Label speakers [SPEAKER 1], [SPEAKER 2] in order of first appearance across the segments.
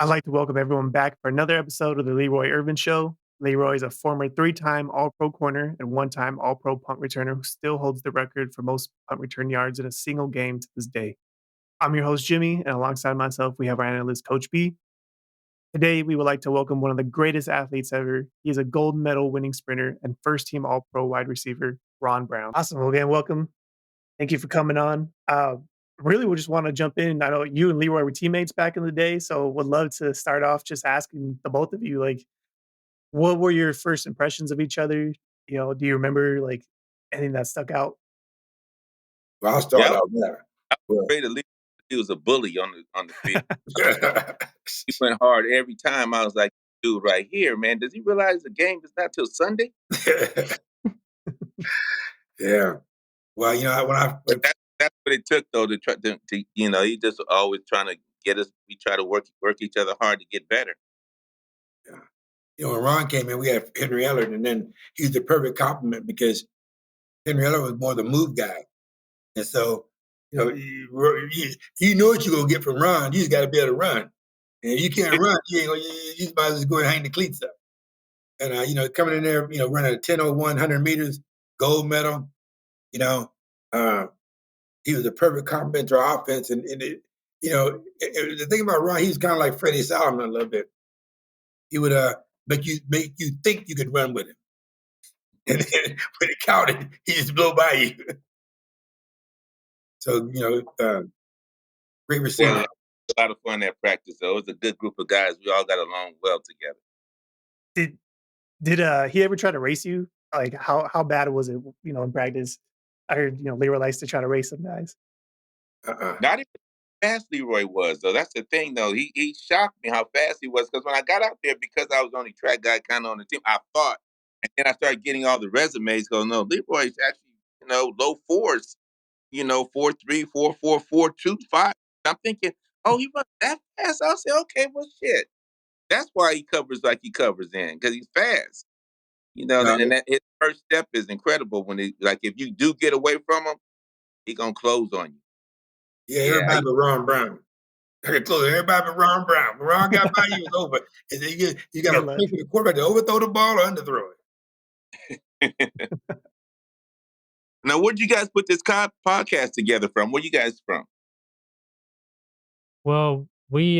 [SPEAKER 1] I'd like to welcome everyone back for another episode of the LeRoy Irvin Show. LeRoy is a former three-time All-Pro corner and one-time All-Pro punt returner who still holds the record for most punt return yards in a single game to this day. I'm your host, Jimmy, and alongside myself, we have our analyst, Coach B. Today, we would like to welcome one of the greatest athletes ever. He is a gold medal winning sprinter and first-team All-Pro wide receiver, Ron Brown. Awesome. Well, again, welcome. Thank you for coming on. Really, we just want to jump in. I know you and LeRoy were teammates back in the day, so would love to start off just asking the both of you, like, what were your first impressions of each other? Do you remember like anything that stuck out?
[SPEAKER 2] Well, I'll
[SPEAKER 3] Yeah,
[SPEAKER 2] start out there. Well,
[SPEAKER 3] afraid to leave. He was a bully on the field.
[SPEAKER 2] yeah,
[SPEAKER 3] He went hard every time. I was like, dude, right here, man. Does he realize the game is not till Sunday?
[SPEAKER 2] well,
[SPEAKER 3] But that's what it took though to try to he just always trying to get us. We try to work each other hard to get better.
[SPEAKER 2] yeah, when Ron came in, we had Henry Ellard, and then he was the perfect compliment because Henry Ellard was more the move guy, and so you know what you're gonna get from Ron. You just got to be able to run, and if you can't run, you ain't gonna, you might as well go and hang the cleats up. And coming in there, running a 10:01, 100 meters, gold medal, you know. Uh, he was a perfect complement to our offense. And the thing about Ron, he was kind of like Freddie Solomon a little bit. He would make you think you could run with him. And then when it counted, he just blow by you. So, great receiver.
[SPEAKER 3] Yeah, a lot of fun at practice. Though it was a good group of guys. We all got along well together.
[SPEAKER 1] Did he ever try to race you? Like how bad was it, in practice? I heard, Leroy likes to try to race some guys.
[SPEAKER 2] Uh-uh.
[SPEAKER 3] Not even how fast LeRoy was though. That's the thing though. He shocked me how fast he was because when I got out there, because I was the only track guy kind of on the team, I thought, and then I started getting all the resumes. Going, no, LeRoy's actually low fours. 4.3, 4.4, 4.25. I'm thinking, oh, he runs that fast. I'll say, okay, well, shit. That's why he covers like he covers in because he's fast.
[SPEAKER 2] No,
[SPEAKER 3] And that his first step is incredible when if you do get away from him, he gonna close on you.
[SPEAKER 2] yeah,
[SPEAKER 3] Yeah,
[SPEAKER 2] everybody but Ron Brown. I could close everybody but Ron Brown. When Ron got by you, it was over. And then you got to
[SPEAKER 1] Good luck.
[SPEAKER 2] pay for the quarterback to overthrow the ball or underthrow it.
[SPEAKER 3] Now, where'd you guys put this podcast together from? Where you guys from?
[SPEAKER 4] Well, we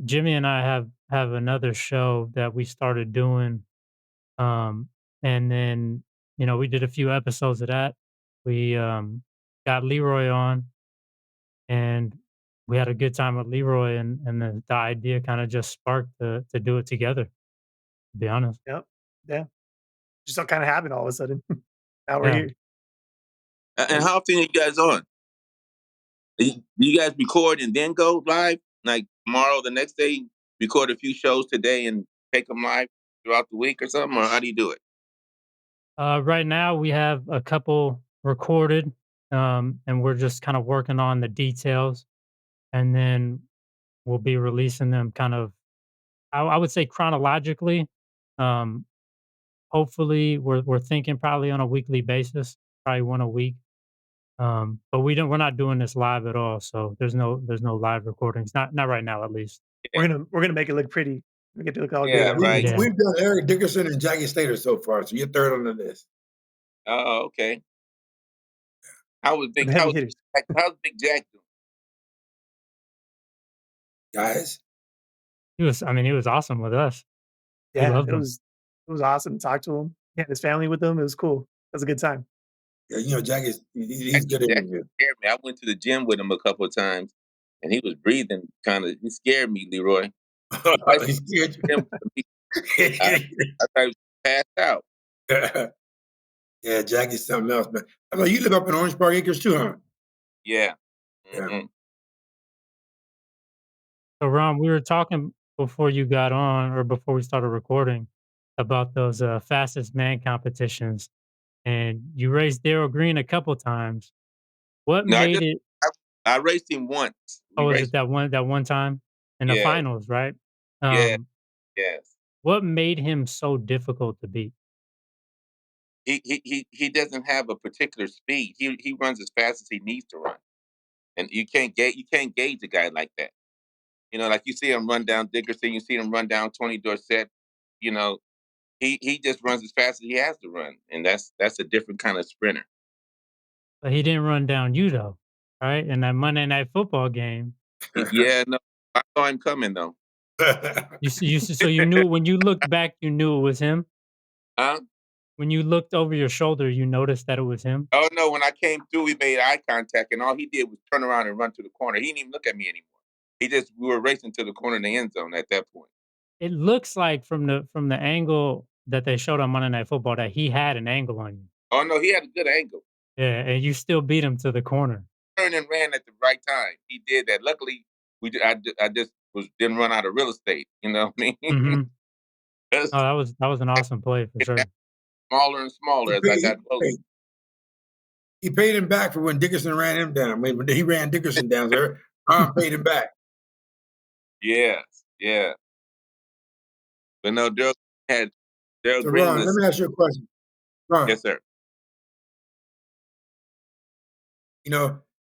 [SPEAKER 4] Jimmy and I have another show that we started doing, um, and then we did a few episodes of that. We got LeRoy on, and we had a good time with LeRoy, and the idea kind of just sparked to do it together. To be honest,
[SPEAKER 1] Yep. Yeah. Just all kind of happened all of a sudden. Now we're
[SPEAKER 4] yeah.
[SPEAKER 1] here.
[SPEAKER 3] And how often are you guys on? Do you guys record and then go live? Like tomorrow, the next day, record a few shows today and take them live throughout the week or something? Or how do you do it?
[SPEAKER 4] Right now, we have a couple recorded, and we're just kind of working on the details, and then we'll be releasing them kind of I would say chronologically. Um, Hopefully, we're thinking probably on a weekly basis, probably one a week. But we're not doing this live at all, so there's no live recordings. Not right now, at least.
[SPEAKER 3] Yeah,
[SPEAKER 1] We're gonna make it look pretty. We get to look all good
[SPEAKER 3] yeah,
[SPEAKER 1] on
[SPEAKER 2] We,
[SPEAKER 1] the
[SPEAKER 3] right.
[SPEAKER 1] video.
[SPEAKER 4] Yeah.
[SPEAKER 2] we've done Eric Dickerson and Jackie Slater so far, so you're third on the list.
[SPEAKER 3] Oh, okay.
[SPEAKER 1] Some heavy hitters.
[SPEAKER 3] How's Big Jack doing?
[SPEAKER 2] Guys,
[SPEAKER 4] He was awesome with us. We
[SPEAKER 1] Yeah,
[SPEAKER 4] loved him.
[SPEAKER 1] it was awesome to talk to him. Yeah, his family with him. It was cool. It was a good time.
[SPEAKER 2] yeah, Jackie's he's good
[SPEAKER 3] Jack
[SPEAKER 2] interview.
[SPEAKER 3] scared me. I went to the gym with him a couple of times, and he was breathing kind of. He scared me, LeRoy. I
[SPEAKER 2] He's scared
[SPEAKER 3] him. I,
[SPEAKER 2] you.
[SPEAKER 3] I thought he was passed out.
[SPEAKER 2] Yeah, Jackie's something else, man. I know you live up in Orange Park Acres too, huh?
[SPEAKER 3] Yeah.
[SPEAKER 2] Yeah.
[SPEAKER 3] Hmm.
[SPEAKER 4] So, Ron, we were talking before you got on, or before we started recording, about those fastest man competitions, and you raised Daryl Green a couple times. What
[SPEAKER 3] No,
[SPEAKER 4] made it?
[SPEAKER 3] I raced him once.
[SPEAKER 4] Oh,
[SPEAKER 3] We
[SPEAKER 4] was it
[SPEAKER 3] raced.
[SPEAKER 4] that one time in the
[SPEAKER 3] Yeah,
[SPEAKER 4] finals, right?
[SPEAKER 3] yeah,
[SPEAKER 4] Um,
[SPEAKER 3] yes.
[SPEAKER 4] what made him so difficult to beat?
[SPEAKER 3] He doesn't have a particular speed. He runs as fast as he needs to run, and you can't gauge a guy like that. Like you see him run down Dickerson, you see him run down Tony Dorsett. You know, he just runs as fast as he has to run, and that's a different kind of sprinter.
[SPEAKER 4] But he didn't run down you though, right? In that Monday Night Football game,
[SPEAKER 3] Yeah, no, I saw him coming though.
[SPEAKER 4] so you knew when you looked back, you knew it was him?
[SPEAKER 3] Huh?
[SPEAKER 4] When you looked over your shoulder, you noticed that it was him?
[SPEAKER 3] Oh no, when I came through, we made eye contact, and all he did was turn around and run to the corner. He didn't even look at me anymore. We were racing to the corner of the end zone at that point.
[SPEAKER 4] It looks like from the angle that they showed on Monday Night Football that he had an angle on you.
[SPEAKER 3] Oh no, he had a good angle.
[SPEAKER 4] Yeah, and you still beat him to the corner.
[SPEAKER 3] Turned and ran at the right time. He did that. Luckily, I just didn't run out of real estate. You know what I mean?
[SPEAKER 4] Mhm.
[SPEAKER 3] 'Cause
[SPEAKER 4] Oh, that was an
[SPEAKER 3] I
[SPEAKER 4] awesome play for
[SPEAKER 3] get
[SPEAKER 4] sure.
[SPEAKER 3] smaller and
[SPEAKER 2] he,
[SPEAKER 3] smaller as
[SPEAKER 2] paid,
[SPEAKER 3] I
[SPEAKER 2] he,
[SPEAKER 3] got closer.
[SPEAKER 2] paid, he paid him back for when Dickerson ran him down. When he ran Dickerson down, so Ron paid him back.
[SPEAKER 3] Yes, yeah. But no, had Daryl
[SPEAKER 2] So,
[SPEAKER 3] Green
[SPEAKER 2] Ron, let
[SPEAKER 3] was
[SPEAKER 2] me ask you a question. Ron,
[SPEAKER 3] yes, sir.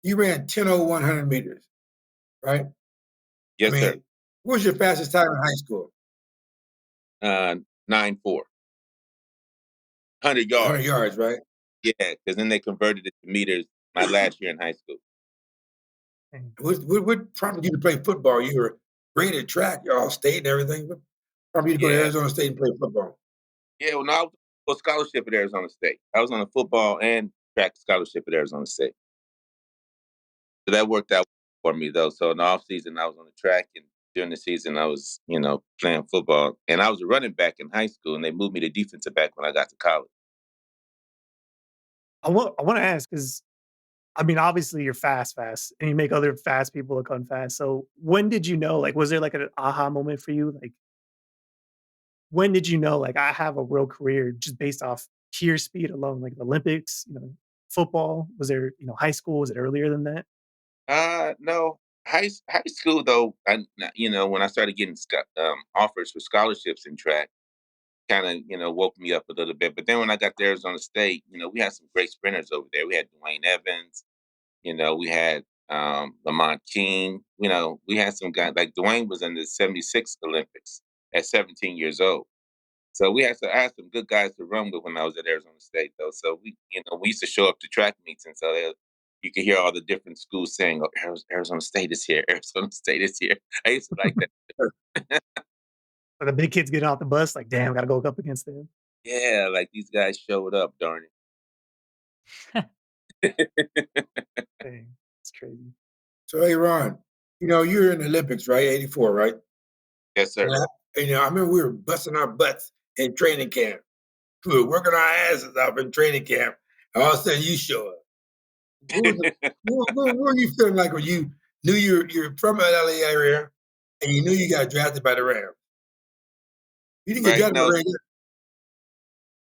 [SPEAKER 2] you ran 10:01 meters, right? I
[SPEAKER 3] Yes, sir.
[SPEAKER 2] mean, what was your fastest time in high school?
[SPEAKER 3] 9-4, 100
[SPEAKER 2] 100
[SPEAKER 3] yards.
[SPEAKER 2] yards, right?
[SPEAKER 3] Yeah, because then they converted it to meters my last year in high school.
[SPEAKER 1] Dang.
[SPEAKER 2] What prompted you to play football? You were great at track, y'all state and everything. What prompted you to go to
[SPEAKER 3] Yeah,
[SPEAKER 2] Arizona State and play football?
[SPEAKER 3] yeah. Well, no, I was on a scholarship at Arizona State. I was on a football and track scholarship at Arizona State. So that worked out for me though. So in the off season, I was on the track, and during the season, I was playing football. And I was a running back in high school, and they moved me to defensive back when I got to college.
[SPEAKER 1] I wanna ask because I mean, obviously you're fast, and you make other fast people look unfast. So when did you know? Like, was there like an aha moment for you? Like, when did you know, like, I have a real career just based off sheer speed alone? Like Olympics, football? Was there, high school? Was it earlier than that?
[SPEAKER 3] No, high school though. When I started getting offers for scholarships in track, kind of woke me up a little bit. But then when I got to Arizona State, we had some great sprinters over there. We had Dwayne Evans. We had Lamont King. We had some guys like Dwayne was in the '76 Olympics at 17 years old. So I had some good guys to run with when I was at Arizona State, though. So we used to show up to track meets, and so you could hear all the different schools saying, "Oh, Arizona State is here. Arizona State is here." I used to like that.
[SPEAKER 1] Or the big kids getting off the bus, like, damn, gotta go up against them.
[SPEAKER 3] Yeah, like these guys showed up, darn it.
[SPEAKER 1] Dang, it's crazy.
[SPEAKER 2] So, hey, Ron, you're in the Olympics, right? 84, right?
[SPEAKER 3] Yes, sir.
[SPEAKER 2] Yeah. And, I remember we were busting our butts in training camp. We were working our asses off in training camp. And all of a sudden, you show up. What was what were you feeling like when you knew you're from the LA area and you knew you got drafted by the Rams? You didn't get
[SPEAKER 3] Right?
[SPEAKER 2] drafted by
[SPEAKER 3] No,
[SPEAKER 2] the Rams,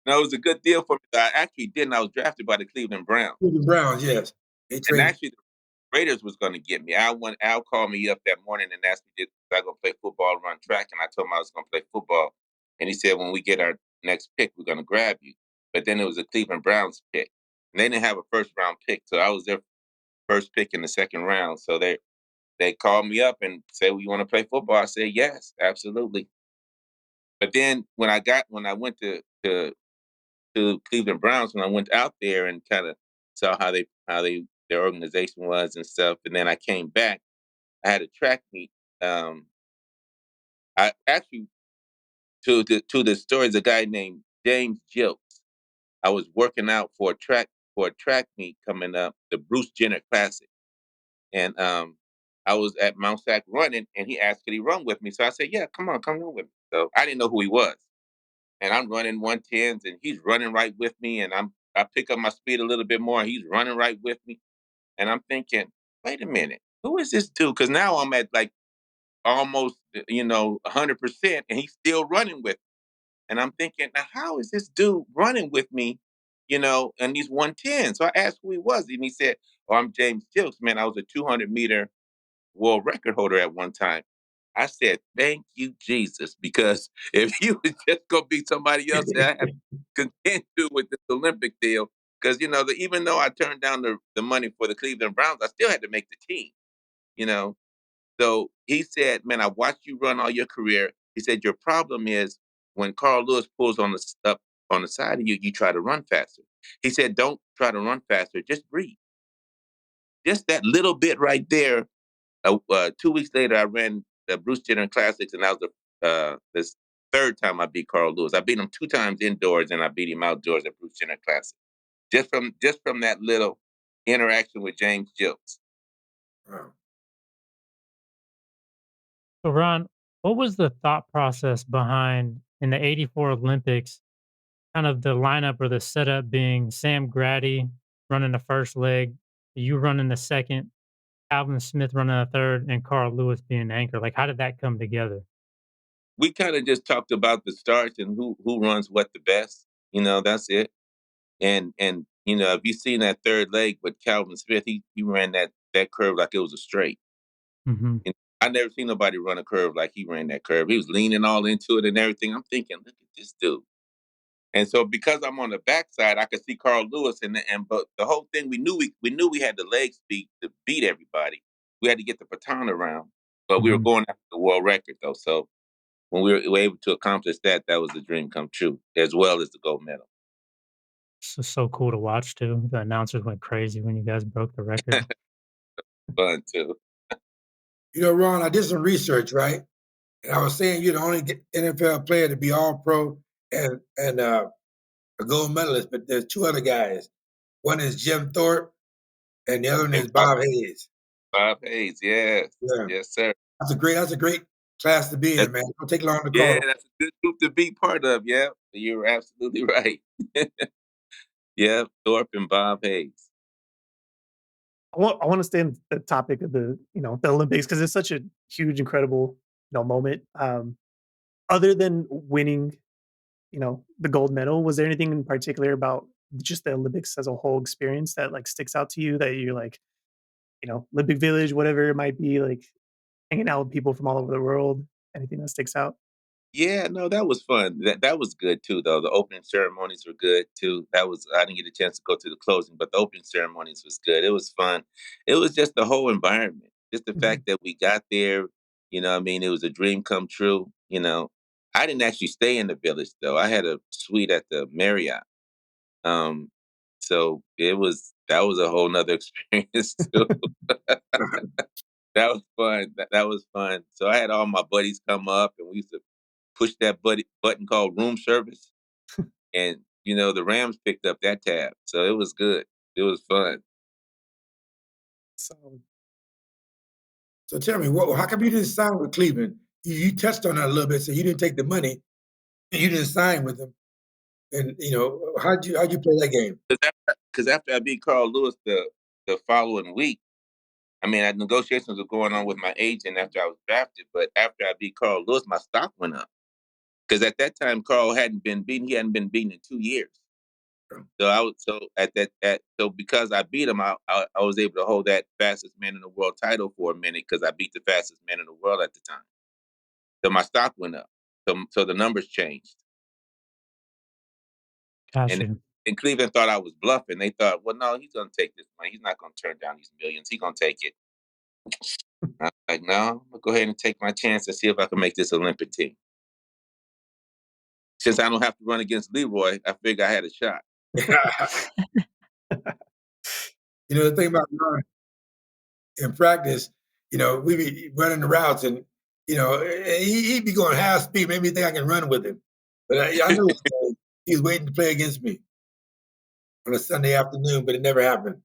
[SPEAKER 3] no, it was a good deal for me. I actually didn't. I was drafted by the Cleveland Browns,
[SPEAKER 2] the Browns, yes. They
[SPEAKER 3] and
[SPEAKER 2] traded.
[SPEAKER 3] actually, the Raiders was going to get me. Al called me up that morning and asked me if I was going to play football, run track, and I told him I was going to play football. And he said, when we get our next pick, we're going to grab you. But then it was a Cleveland Browns pick, and they didn't have a first round pick, so I was their first pick in the second round. So they called me up and said, "We want to play football." I said, "Yes, absolutely." But then when I went to Cleveland Browns, when I went out there and kind of saw how their organization was and stuff, and then I came back. I had a track meet. Um, I actually to the stories a guy named James Jilks. I was working out for a track meet coming up, the Bruce Jenner Classic, and I was at Mount Sac running, and he asked could he run with me. So I said, "Yeah, come on, come run with me." So I didn't know who he was, and I'm running 110s, and he's running right with me, and I pick up my speed a little bit more, and he's running right with me, and I'm thinking, "Wait a minute, who is this dude?" Because now I'm at like almost 100%, and he's still running with me. And I'm thinking, now how is this dude running with me, and he's 110? So I asked who he was, and he said, "Oh, I'm James Jilks, man. I was a 200-meter world record holder at one time." I said, "Thank you, Jesus," because if you was just gonna be somebody else, I have to continue with this Olympic deal. Because even though I turned down the money for the Cleveland Browns, I still had to make the team. You know, So he said, "Man, I watched you run all your career." He said, "Your problem is when Carl Lewis pulls on up on the side of you, you try to run faster." He said, "Don't try to run faster. Just breathe. Just that little bit right there." 2 weeks later, I ran the Bruce Jenner Classics, and that was this third time I beat Carl Lewis. I beat him 2 times indoors, and I beat him outdoors at Bruce Jenner Classic. Just from that little interaction with James Jilks.
[SPEAKER 2] Wow.
[SPEAKER 4] So, Ron, what was the thought process behind in the '84 Olympics, kind of the lineup or the setup being Sam Grady running the first leg, you running the second, Alvin Smith running the third, and Carl Lewis being the anchor? Like, how did that come together?
[SPEAKER 3] We kind of just talked about the starts and who runs what the best. That's it. And if you seen that third leg with Calvin Smith, he ran that curve like it was a straight.
[SPEAKER 4] Hmm.
[SPEAKER 3] And I never seen nobody run a curve like he ran that curve. He was leaning all into it and everything. I'm thinking, look at this dude. And so because I'm on the backside, I could see Carl Lewis but the whole thing we knew we had the leg speed to beat everybody. We had to get the baton around, but we were
[SPEAKER 4] Hmm.
[SPEAKER 3] going after the world record though. So when we were able to accomplish that, that was the dream come true, as well as the gold medal.
[SPEAKER 4] So cool to watch too. The announcers went crazy when you guys broke the record.
[SPEAKER 3] Fun too.
[SPEAKER 2] Ron, I did some research, right? And I was saying you're the only NFL player to be all pro and a gold medalist, but there's two other guys. One is Jim Thorpe, and the other one
[SPEAKER 3] And
[SPEAKER 2] is Bob Hayes.
[SPEAKER 3] Bob Hayes, yes,
[SPEAKER 2] Yeah,
[SPEAKER 3] yes, sir.
[SPEAKER 2] that's a great class to be in,
[SPEAKER 3] That's,
[SPEAKER 2] man. Don't take long to
[SPEAKER 3] yeah,
[SPEAKER 2] call.
[SPEAKER 3] that's a good group to be part of. Yeah, you're absolutely right. Yeah, Thorpe and Bob Hayes.
[SPEAKER 1] I want to stay on the topic of the Olympics because it's such a huge, incredible, moment. Other than winning, the gold medal, was there anything in particular about just the Olympics as a whole experience that like sticks out to you that you're like, Olympic Village, whatever it might be, like hanging out with people from all over the world? Anything that sticks out?
[SPEAKER 3] Yeah, no, that was fun. That was good too, though. The opening ceremonies were good too. I didn't get a chance to go to the closing, but the opening ceremonies was good. It was fun. It was just the whole environment, just the
[SPEAKER 1] Mhm.
[SPEAKER 3] fact that we got there. What I mean, it was a dream come true. I didn't actually stay in the village though. I had a suite at the Marriott. Um, so that was a whole nother experience too. That was fun. That was fun. So I had all my buddies come up, and we used to push that button called room service, and the Rams picked up that tab, so it was good. It was fun.
[SPEAKER 1] So
[SPEAKER 2] So tell me, how come you didn't sign with Cleveland? You touched on that a little bit, so you didn't take the money, and you didn't sign with them. And how'd you play that game?
[SPEAKER 3] Because after I beat Carl Lewis the following week, I mean, negotiations were going on with my agent after I was drafted, but after I beat Carl Lewis, my stock went up because at that time Carl hadn't been beaten. He hadn't been beaten in 2 years. So I was so so because I beat him, I was able to hold that fastest man in the world title for a minute because I beat the fastest man in the world at the time. So my stock went up. So the numbers changed, and
[SPEAKER 4] Gotcha.
[SPEAKER 3] and Cleveland thought I was bluffing. They thought, well, no, he's going to take this money. He's not going to turn down these millions. He's going to take it. I was like, no, I'm gonna go ahead and take my chance and see if I can make this Olympic team. Since I don't have to run against LeRoy, I figured I had a shot.
[SPEAKER 2] The thing about Ron in practice, we be running the routes, and he'd be going half speed, made me think I can run with him. But I knew he was waiting to play against me on a Sunday afternoon, but it never happened.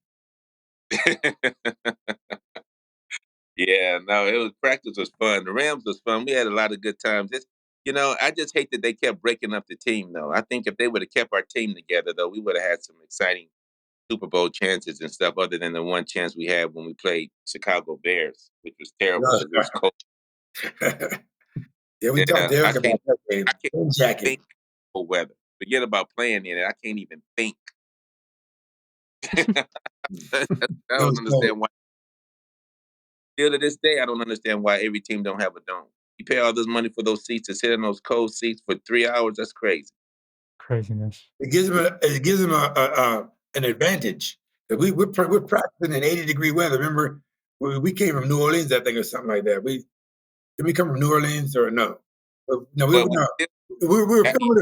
[SPEAKER 3] Yeah, no, it was practice was fun. The Rams was fun. We had a lot of good times. I just hate that they kept breaking up the team though. I think if they would have kept our team together though, we would have had some exciting Super Bowl chances and stuff other than the one chance we had when we played Chicago Bears, which was terrible because it was cold.
[SPEAKER 2] Yeah, we talked
[SPEAKER 3] Yeah,
[SPEAKER 2] to Eric about that
[SPEAKER 3] I
[SPEAKER 2] game.
[SPEAKER 3] can't
[SPEAKER 2] Wind jacket.
[SPEAKER 3] think of weather. Forget about playing in it. I can't even think. I
[SPEAKER 2] It
[SPEAKER 3] don't
[SPEAKER 2] was cold.
[SPEAKER 3] understand why. Still to this day, I don't understand why every team don't have a dome. You pay all this money for those seats to sit in those cold seats for 3 hours. That's crazy.
[SPEAKER 4] Craziness.
[SPEAKER 2] It gives him an advantage. 'Cause we're practicing in 80-degree weather. Remember, We came from New Orleans, I think, or something like that. Did we come from New Orleans or no? No,
[SPEAKER 3] But
[SPEAKER 2] no. We were filming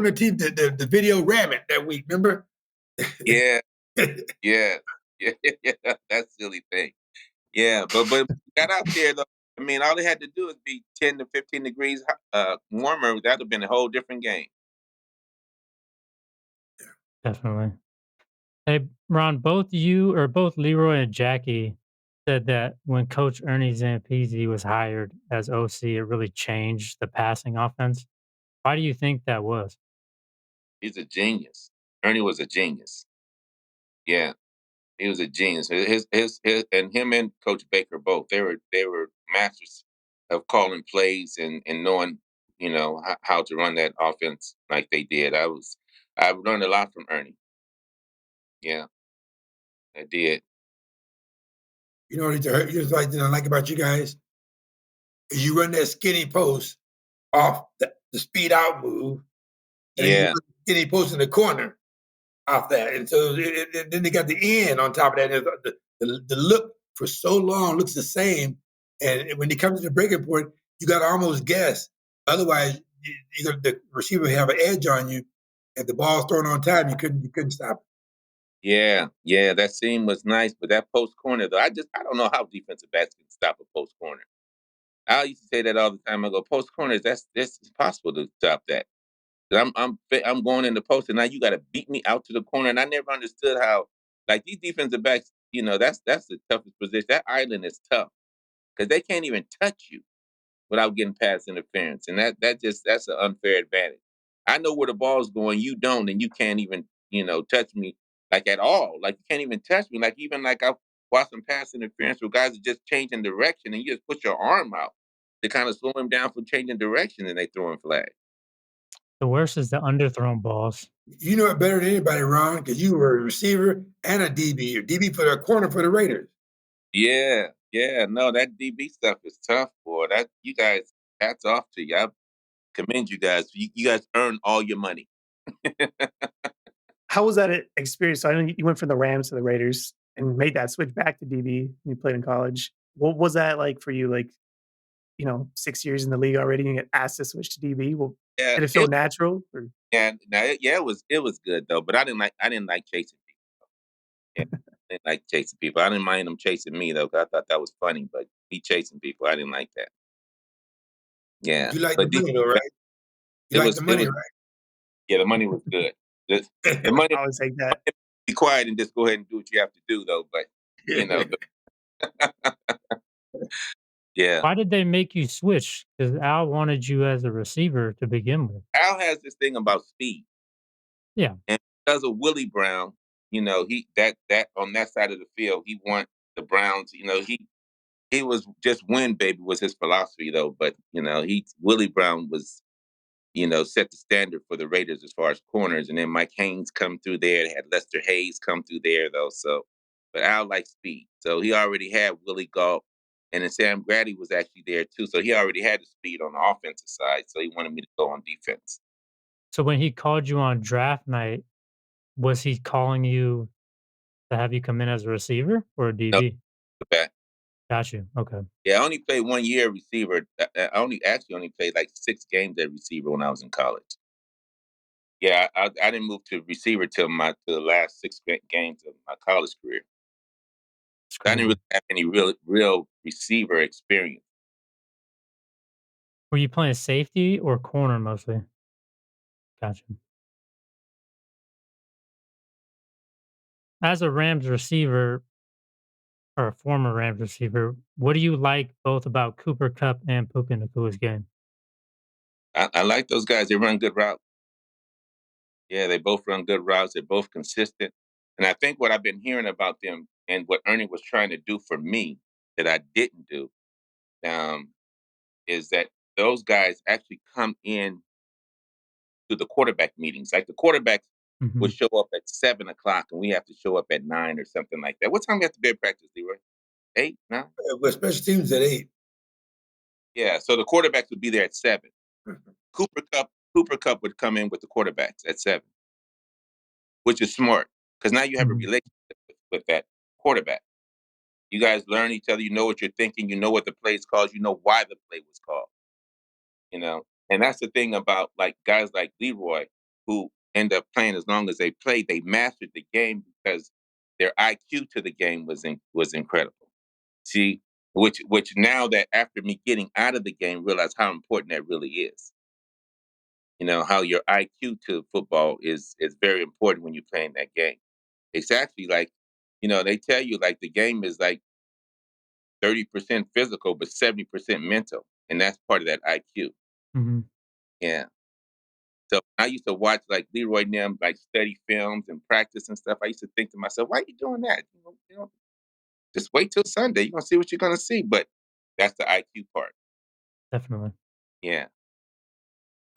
[SPEAKER 2] the video Rabbit that week. Remember?
[SPEAKER 3] yeah, yeah, yeah, yeah, that silly thing. Yeah, but got out there though. I mean, all they had to do is be 10 to 15 degrees warmer. That'd have been a whole different game.
[SPEAKER 4] Definitely. Hey, Ron, both Leroy and Jackie said that when Coach Ernie Zampese was hired as OC, it really changed the passing offense. Why do you think that was?
[SPEAKER 3] He's a genius. Ernie was a genius. Yeah, he was a genius. And him and Coach Baker both. They were masters of calling plays and knowing how to run that offense like they did. I learned a lot from Ernie. Yeah, I did.
[SPEAKER 2] You know what you just like about you guys? Is you run that skinny post off the speed out move, and then you
[SPEAKER 3] Yeah,
[SPEAKER 2] run the skinny post in the corner off that. And so then they got the end on top of that. And the look for so long looks the same. And when it comes to the breaking point, you got to almost guess. Otherwise, the receiver will have an edge on you. If the ball's thrown on time, you couldn't stop it.
[SPEAKER 3] yeah. That seam was nice, but that post corner though, I don't know how defensive backs can stop a post corner. I used to say that all the time. I go post corners. That's impossible to stop that. 'Cause I'm going in the post, and now you got to beat me out to the corner. And I never understood how like these defensive backs. That's the toughest position. That island is tough because they can't even touch you without getting pass interference, and that's an unfair advantage. I know where the ball's going, you don't, and you can't even touch me like at all. Like you can't even touch me. Like even like I watched some pass interference where guys are just changing direction, and you just put your arm out to kind of slow him down from changing direction, and they throw him flag.
[SPEAKER 4] The worst is the underthrown balls.
[SPEAKER 2] You know it better than anybody, Ron, because you were a receiver and a DB. A DB for the corner for the Raiders.
[SPEAKER 3] Yeah, yeah, no, that DB stuff is tough, boy. That you guys, hats off to you. I commend you guys. You guys earn all your money.
[SPEAKER 1] How was that experience? So I know you went from the Rams to the Raiders and made that switch back to DB when you played in college. What was that like for you? Like, 6 years in the league already and get asked to switch to DB? Well,
[SPEAKER 3] Yeah,
[SPEAKER 1] did it feel natural? Or
[SPEAKER 3] yeah, it was good though, but I didn't like chasing people. Yeah, I didn't like chasing people. I didn't mind them chasing me though, 'cause I thought that was funny. But me chasing people, I didn't like that. Yeah,
[SPEAKER 2] You like the
[SPEAKER 3] but
[SPEAKER 2] money though, right? You
[SPEAKER 3] it
[SPEAKER 2] like the
[SPEAKER 3] was it
[SPEAKER 2] money,
[SPEAKER 3] was yeah, the money was good. The money
[SPEAKER 1] I always like that.
[SPEAKER 3] be quiet and just go ahead and do what you have to do though. But you know,
[SPEAKER 2] right?
[SPEAKER 3] the, yeah,
[SPEAKER 4] Why did they make you switch? Because Al wanted you as a receiver to begin with.
[SPEAKER 3] Al has this thing about speed,
[SPEAKER 4] Yeah.
[SPEAKER 3] and because of Willie Brown, he that on that side of the field, he want the Browns. He was just win, baby, was his philosophy though. But he Willie Brown was set the standard for the Raiders as far as corners, and then Mike Haynes come through there. They had Lester Hayes come through there though. So, but Al likes speed, so he already had Willie Galt, and then Sam Grady was actually there too. So he already had the speed on the offensive side. So he wanted me to go on defense.
[SPEAKER 4] So when he called you on draft night, was he calling you to have you come in as a receiver or a
[SPEAKER 3] No,
[SPEAKER 4] DB?
[SPEAKER 3] back.
[SPEAKER 4] Got you. Okay.
[SPEAKER 3] Yeah, I only played 1 year receiver. I only played like 6 games at receiver when I was in college. Yeah, I didn't move to receiver till the last games of my college career.
[SPEAKER 4] It's
[SPEAKER 3] I didn't really
[SPEAKER 4] crazy.
[SPEAKER 3] have any real receiver experience.
[SPEAKER 4] Were you playing safety or corner mostly? Gotcha. As a Rams receiver or a former Rams receiver, what do you like both about Cooper Cup and Puka Nakua's game?
[SPEAKER 3] I like those guys. They run good routes. Yeah, they both run good routes. They're both consistent. And I think what I've been hearing about them and what Ernie was trying to do for me that I didn't do um, is that those guys actually come in to the quarterback meetings. Like the quarterbacks would
[SPEAKER 4] Mhm.
[SPEAKER 3] show up at 7 o'clock and we have to show up at 9 or something like that. What time do you have to be at practice, Leroy? 8, 9?
[SPEAKER 2] But special teams at 8.
[SPEAKER 3] Yeah. So the quarterbacks would be there at 7. Cooper Cup would come in with the quarterbacks at 7, which is smart because now you have a
[SPEAKER 4] Mhm.
[SPEAKER 3] relationship with that quarterback. You guys learn each other. You know what you're thinking. You know what the play's called. You know why the play was called. You know, and that's the thing about like guys like LeRoy who end up playing as long as they played. They mastered the game because their IQ to the game was incredible. See, which now that after me getting out of the game, realize how important that really is. You know how your IQ to football is very important when you're playing that game. It's actually like, they tell you like the game is like 30% physical, but 70% mental, and that's part of that IQ.
[SPEAKER 4] Hmm.
[SPEAKER 3] Yeah. So I used to watch like Leroy and them like study films and practice and stuff. I used to think to myself, why are you doing that? Just wait till Sunday. You're gonna see what you're gonna see. But that's the IQ part.
[SPEAKER 4] Definitely.
[SPEAKER 3] Yeah.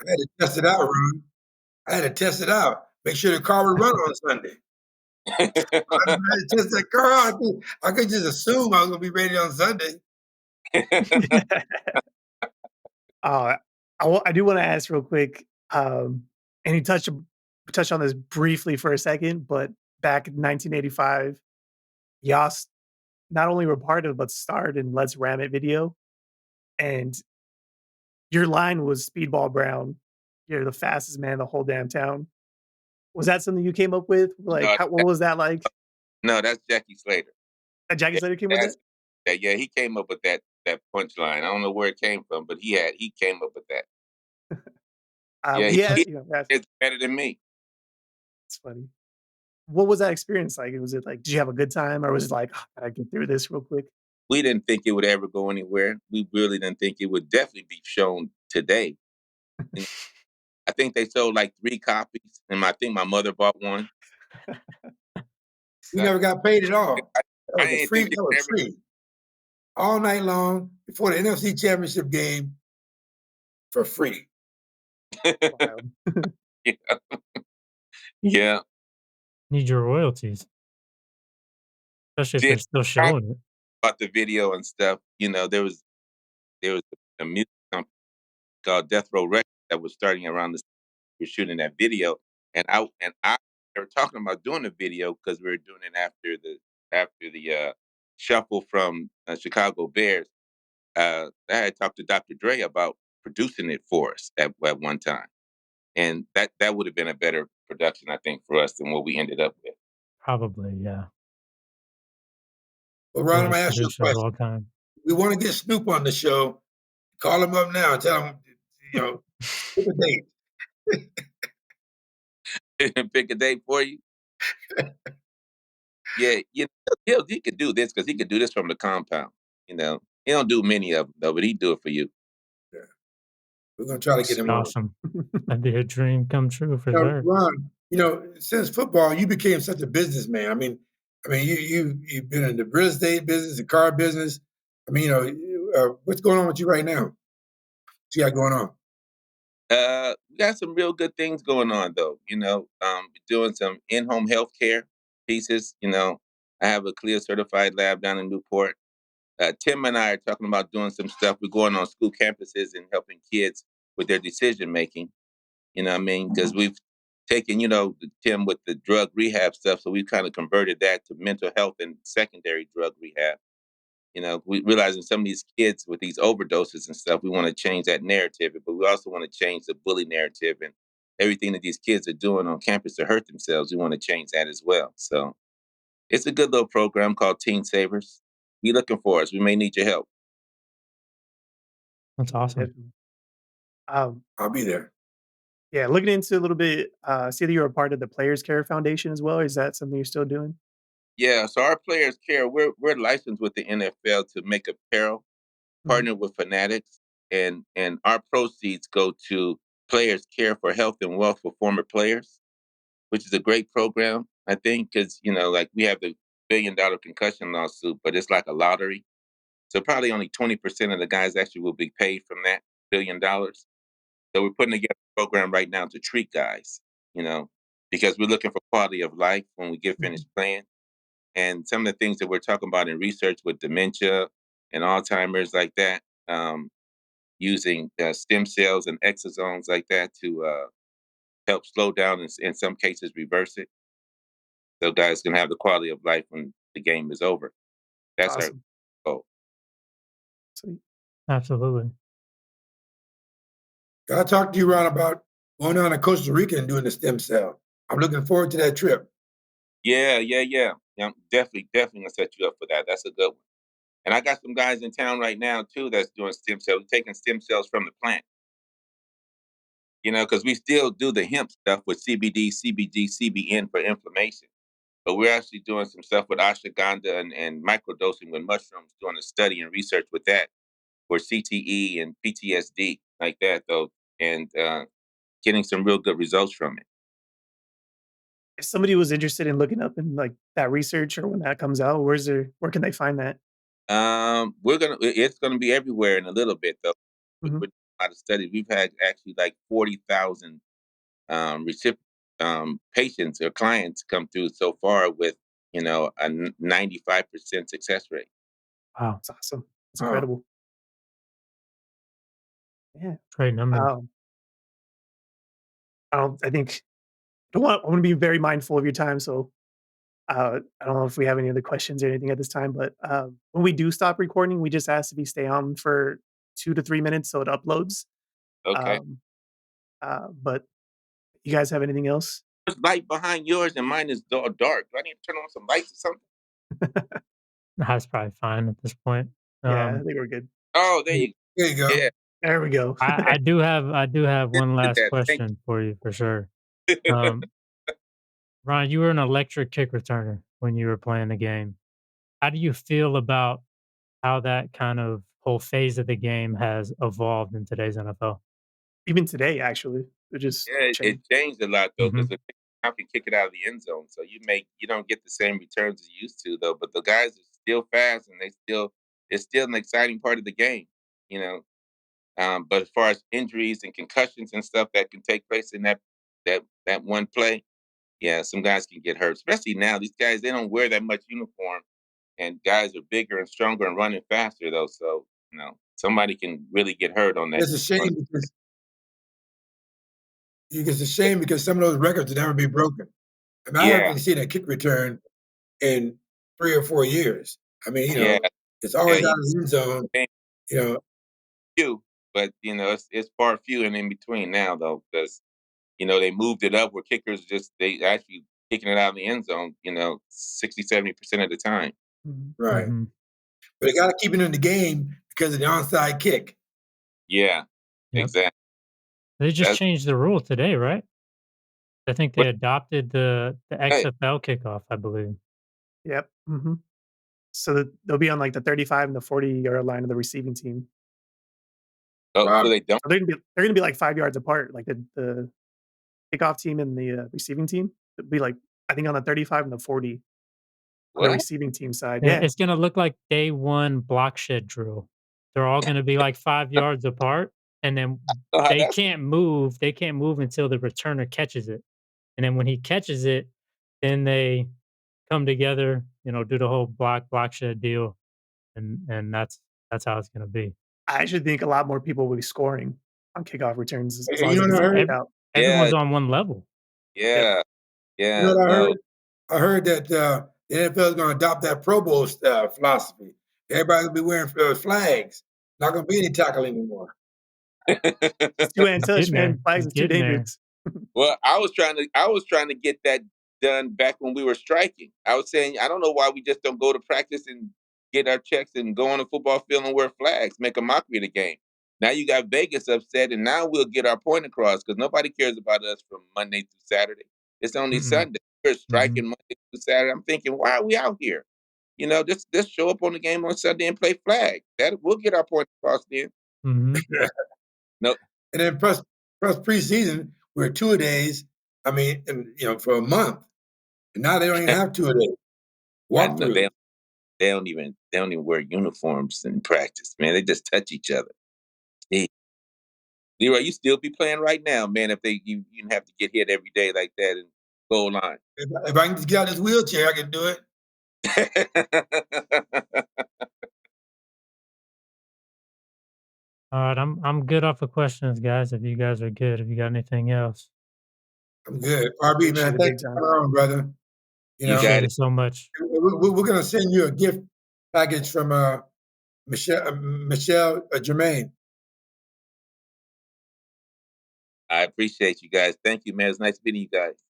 [SPEAKER 2] I had to test it out, Ron. I had to test it out. Make sure the car would run on Sunday. I had to test that car out. I could just assume I was gonna be ready on Sunday.
[SPEAKER 1] Uh, I do wanna ask real quick, and you touched on this briefly for a second, but back in 1985, Yas not only were part of, but starred in Let's Ram It video, and your line was Speedball Brown, "You're the fastest man in the whole damn town." Was that something you came up with? Like,
[SPEAKER 3] no,
[SPEAKER 1] what was that like?
[SPEAKER 3] no, that's Jackie Slater.
[SPEAKER 1] Jackie
[SPEAKER 3] Yeah,
[SPEAKER 1] Slater came with that?
[SPEAKER 3] that's yeah. He came up with that punchline. I don't know where it came from, but he came up with that. Yeah,
[SPEAKER 1] He had
[SPEAKER 3] he
[SPEAKER 1] that's
[SPEAKER 3] is better than me.
[SPEAKER 1] funny. What was that experience like? Was it like, did you have a good time, or was it like, "Oh, I gotta get through this real quick?"
[SPEAKER 3] We didn't think it would ever go anywhere. We really didn't think it would definitely be shown today. And I think they sold like 3 copies, and I think my mother bought one.
[SPEAKER 2] We
[SPEAKER 3] So
[SPEAKER 2] never got paid at all.
[SPEAKER 3] I,
[SPEAKER 2] That
[SPEAKER 3] I
[SPEAKER 2] was a
[SPEAKER 3] didn't
[SPEAKER 2] free.
[SPEAKER 3] think it
[SPEAKER 2] That
[SPEAKER 3] would
[SPEAKER 2] was
[SPEAKER 3] ever.
[SPEAKER 2] free all night long before the NFC Championship game for free.
[SPEAKER 1] Wild.
[SPEAKER 3] Yeah, yeah.
[SPEAKER 4] Need your royalties, especially if
[SPEAKER 3] See,
[SPEAKER 4] they're still
[SPEAKER 3] I
[SPEAKER 4] showing it.
[SPEAKER 3] bought the video and stuff. There was a music company called Death Row Records that was starting around this. We were shooting that video, and I they were talking about doing the video because we were doing it after the shuffle from Chicago Bears. I had talked to Dr. Dre about producing it for us at one time, and that would have been a better production, I think, for us than what we ended up with.
[SPEAKER 4] Probably, yeah.
[SPEAKER 2] But Ron, I'm gonna
[SPEAKER 4] Greatest
[SPEAKER 2] ask you a
[SPEAKER 4] producer of
[SPEAKER 2] question.
[SPEAKER 4] all time.
[SPEAKER 2] We want to get Snoop on the show. Call him up now and tell him, you know, pick a date.
[SPEAKER 3] Pick a date for you. Yeah, he could do this because he could do this from the compound. He don't do many of them though, but he do it for you.
[SPEAKER 2] Yeah, we're gonna try to get
[SPEAKER 4] That'd
[SPEAKER 2] him
[SPEAKER 4] be
[SPEAKER 2] on.
[SPEAKER 4] awesome. That'd be a dream come true for
[SPEAKER 2] Now,
[SPEAKER 4] sure.
[SPEAKER 2] Ron, since football, you became such a businessman. I mean, you've been in the real estate business, the car business. I mean, what's going on with you right now? What you got going on?
[SPEAKER 3] We got some real good things going on though. Doing some in-home healthcare pieces. I have a clear certified lab down in Newport. Tim and I are talking about doing some stuff. We're going on school campuses and helping kids with their decision making. You know what I mean? Because we've taken, Tim with the drug rehab stuff, so we've kind of converted that to mental health and secondary drug rehab. We realizing some of these kids with these overdoses and stuff, we want to change that narrative, but we also want to change the bully narrative and everything that these kids are doing on campus to hurt themselves. We want to change that as well. So it's a good little program called Teen Savers. Be looking for us. We may need your help.
[SPEAKER 4] That's
[SPEAKER 1] Yeah,
[SPEAKER 4] awesome.
[SPEAKER 1] definitely. Um,
[SPEAKER 2] I'll be there.
[SPEAKER 1] yeah, looking into a little bit, see that you're a part of the Players Care Foundation as well. Is that something you're still doing?
[SPEAKER 3] Yeah, so our players care. We're licensed with the NFL to make apparel,
[SPEAKER 1] Mhm.
[SPEAKER 3] partner with Fanatics, and our proceeds go to Players Care for Health and Wealth for former players, which is a great program, I think, because like we have the $1 billion concussion lawsuit, but it's like a lottery. So probably only 20% of the guys actually will be paid from that $1 billion. So we're putting together a program right now to treat guys, you know, because we're looking for quality of life when we get
[SPEAKER 1] Mhm.
[SPEAKER 3] finished playing. And some of the things that we're talking about in research with dementia and Alzheimer's like that, using stem cells and exosomes like that to help slow down and in some cases reverse it. So guys can have the quality of life when the game is over. That's our
[SPEAKER 1] Awesome.
[SPEAKER 3] goal.
[SPEAKER 1] Sweet.
[SPEAKER 4] Absolutely.
[SPEAKER 2] Gotta talk to you, Ron, about going down to Costa Rica and doing the stem cell. I'm looking forward to that trip.
[SPEAKER 3] Yeah, yeah, yeah. Yeah, I'm definitely gonna set you up for that. That's a good one. And I got some guys in town right now too that's doing stem cells, taking stem cells from the plant. Because we still do the hemp stuff with CBD, CBG, CBN for inflammation. But we're actually doing some stuff with ashwagandha and microdosing with mushrooms, doing a study and research with that for CTE and PTSD like that though, and getting some real good results from it.
[SPEAKER 1] If somebody was interested in looking up in like that research or when that comes out, where can they find that?
[SPEAKER 3] It's gonna be everywhere in a little bit though.
[SPEAKER 1] Mhm.
[SPEAKER 3] With a lot of studies, we've had actually like 40,000 patients or clients come through so far with a 95% success rate.
[SPEAKER 4] Wow.
[SPEAKER 1] That's awesome. That's
[SPEAKER 2] Oh,
[SPEAKER 1] incredible. Yeah.
[SPEAKER 4] Great numbers.
[SPEAKER 1] Um, I think I wanna be very mindful of your time, so, I don't know if we have any other questions or anything at this time, but, when we do stop recording, we just ask if you stay on for 2 to 3 minutes so it uploads.
[SPEAKER 3] Okay.
[SPEAKER 1] Um, but you guys have anything else?
[SPEAKER 3] There's light behind yours and mine is dark. Do I need to turn on some lights or something?
[SPEAKER 4] That's probably fine at this point.
[SPEAKER 1] Yeah, I
[SPEAKER 4] Um,
[SPEAKER 1] think we're good.
[SPEAKER 3] Oh, there
[SPEAKER 2] there
[SPEAKER 3] you
[SPEAKER 2] you go.
[SPEAKER 3] yeah.
[SPEAKER 1] There we go.
[SPEAKER 4] I do have
[SPEAKER 3] Look
[SPEAKER 4] one
[SPEAKER 3] at
[SPEAKER 4] last
[SPEAKER 3] that. Thank
[SPEAKER 4] question for you for sure.
[SPEAKER 3] you.
[SPEAKER 4] Um, Ron, you were an electric kick returner when you were playing the game. How do you feel about how that kind of whole phase of the game has evolved in today's NFL?
[SPEAKER 1] Even today, actually, it just
[SPEAKER 3] Yeah, it
[SPEAKER 1] changed.
[SPEAKER 3] changed a lot though, because
[SPEAKER 4] Mhm.
[SPEAKER 3] the now can kick it out of the end zone. So you don't get the same returns as you used to though. But the guys are still fast and it's still an exciting part of the game, you know. But as far as injuries and concussions and stuff that can take place in that one play, yeah, some guys can get hurt. Especially now, these guys they don't wear that much uniform, and guys are bigger and stronger and running faster though. So somebody can really get hurt on that.
[SPEAKER 2] It's a shame because it's a shame because some of those records will never be broken. I mean, I
[SPEAKER 3] Yeah,
[SPEAKER 2] haven't seen a kick return in 3 or 4 years. I mean,
[SPEAKER 3] yeah,
[SPEAKER 2] it's
[SPEAKER 3] yeah.
[SPEAKER 2] always out
[SPEAKER 3] You
[SPEAKER 2] of the end zone, you know
[SPEAKER 3] few, but it's far few and in between now though, because they moved it up where kickers just they actually kicking it out of the end zone, 60, 70% of the time.
[SPEAKER 1] Mhm.
[SPEAKER 2] right.
[SPEAKER 4] Mhm.
[SPEAKER 2] But they gotta keep it in the game because of the onside kick.
[SPEAKER 3] Yeah,
[SPEAKER 4] Yep.
[SPEAKER 3] exactly.
[SPEAKER 4] They just
[SPEAKER 3] That's
[SPEAKER 4] changed the rule today, right? I think they
[SPEAKER 3] what
[SPEAKER 4] adopted the
[SPEAKER 3] hey,
[SPEAKER 4] XFL kickoff, I believe.
[SPEAKER 1] Yep. Mhm. So they'll be on like the 35 and the 40-yard line of the receiving team.
[SPEAKER 3] oh,
[SPEAKER 2] Wow.
[SPEAKER 3] so they don't
[SPEAKER 1] So they're gonna be like 5 yards apart, like the kickoff team and the, receiving team. It'll be like, I think on the 35 and the 40 on the
[SPEAKER 3] what?
[SPEAKER 1] receiving team side.
[SPEAKER 4] Yeah,
[SPEAKER 1] Yeah.
[SPEAKER 4] it's gonna look like day 1 block shed drill. They're all gonna be like 5 yards apart, and then
[SPEAKER 3] Know how
[SPEAKER 4] they
[SPEAKER 3] that's
[SPEAKER 4] can't move until the returner catches it, and then when he catches it, then they come together, do the whole block shed deal, and that's how it's gonna be.
[SPEAKER 1] I actually think a lot more people will be scoring on kickoff returns as
[SPEAKER 2] And
[SPEAKER 1] long
[SPEAKER 2] you
[SPEAKER 1] as
[SPEAKER 2] know
[SPEAKER 1] it
[SPEAKER 2] what
[SPEAKER 1] gets
[SPEAKER 2] I
[SPEAKER 1] kicked
[SPEAKER 2] heard?
[SPEAKER 4] Ev
[SPEAKER 1] out.
[SPEAKER 3] yeah,
[SPEAKER 4] Everyone's on one level.
[SPEAKER 1] Yep.
[SPEAKER 3] yeah,
[SPEAKER 2] You know
[SPEAKER 3] yeah.
[SPEAKER 2] what I
[SPEAKER 3] No.
[SPEAKER 2] heard? I heard that, the NFL is gonna adopt that Pro Bowl, philosophy. Everybody will be wearing, flags. Not gonna be any tackle anymore.
[SPEAKER 1] It's too hand
[SPEAKER 4] It's
[SPEAKER 1] touch,
[SPEAKER 4] getting
[SPEAKER 1] man.
[SPEAKER 4] there.
[SPEAKER 1] Flags
[SPEAKER 4] It's
[SPEAKER 1] is too
[SPEAKER 4] getting there.
[SPEAKER 1] dangerous.
[SPEAKER 3] Well, I was trying to get that done back when we were striking. I was saying I don't know why we just don't go to practice and get our checks and go on the football field and wear flags, make a mockery of the game. Now you got Vegas upset, and now we'll get our point across because nobody cares about us from Monday through Saturday. It's only
[SPEAKER 4] Mm-mm.
[SPEAKER 3] Sunday. We're
[SPEAKER 4] Mhm.
[SPEAKER 3] striking Monday through Saturday. I'm thinking, why are we out here? Just show up on the game on Sunday and play flag. That we'll get our point across then.
[SPEAKER 4] Mhm.
[SPEAKER 3] No,
[SPEAKER 2] And then plus preseason, we're two-a-days, I mean, and, for a month. And now they don't even have two-a-days.
[SPEAKER 3] I know
[SPEAKER 2] Walkthroughs.
[SPEAKER 3] they don't even wear uniforms in practice, man. They just touch each other. Hey, Leroy, you still be playing right now, man. If you have to get hit every day like that and goal line.
[SPEAKER 2] If I can just get out of this wheelchair, I can do it.
[SPEAKER 4] Alright, I'm good off the questions, guys, if you guys are good. If you got anything else.
[SPEAKER 2] I'm good. RB,
[SPEAKER 1] Appreciate
[SPEAKER 2] man,
[SPEAKER 1] it
[SPEAKER 2] thank
[SPEAKER 1] big
[SPEAKER 2] you
[SPEAKER 1] time.
[SPEAKER 2] for coming on, brother. You
[SPEAKER 3] You
[SPEAKER 2] know,
[SPEAKER 4] Appreciate
[SPEAKER 3] got
[SPEAKER 4] it
[SPEAKER 3] it.
[SPEAKER 4] so much.
[SPEAKER 2] we're gonna send you a gift package from Michelle Germain.
[SPEAKER 3] I appreciate you guys. Thank you, man. It's nice meeting you guys.